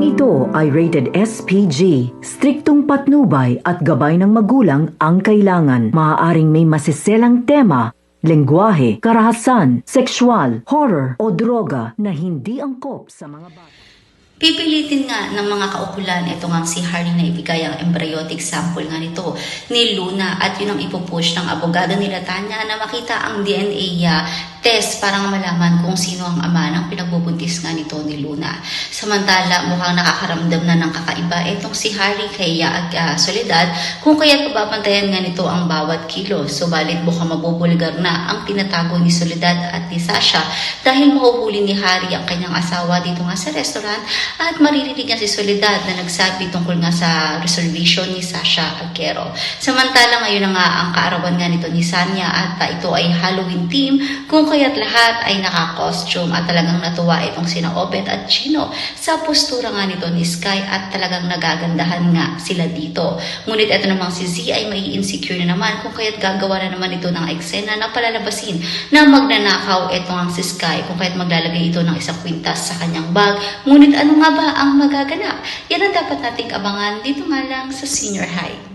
ito ay rated SPG. Striktong patnubay at gabay ng magulang ang kailangan. Maaaring may masiselang tema, lengguwahe, karahasan, sexual, horror o droga na hindi angkop sa mga bata. Pipilitin nga ng mga kaukulan ito nga si Harry na ibigay ang embryonic sample nga nito ni Luna at yun ang ipupush ng abogado nila Tanya na makita ang DNA test para malaman kung sino ang ama ng pinagbubuntis nga nito ni Luna. Samantala, mukhang nakakaramdam na ng kakaiba itong si Harry kay Soledad kung kaya't pababantayan nga nito ang bawat kilos. Subalit mukhang mabubulgar na ang tinatago ni Soledad at ni Sasha dahil mahuhuli ni Harry ang kanyang asawa dito nga sa restaurant at maririnig nga si Soledad na nagsabi tungkol nga sa reservation ni Sasha Alquero. Samantala ngayon na nga ang kaarawan nga nito ni Sanya at ito ay Halloween theme kung kaya't lahat ay naka-costume at talagang natuwa itong sina Obet at Chino sa postura nga nito ni Sky at talagang nagagandahan nga sila dito. Ngunit ito namang si Z ay may insecure na naman kung kaya't gagawa na naman ito ng eksena na palalabasin na magnanakaw ito ang si Sky kung kaya't maglalagay ito ng isang kwintas sa kanyang bag. Ngunit ano nga ba ang magaganap? Yan ang dapat nating abangan dito nga lang sa Senior High.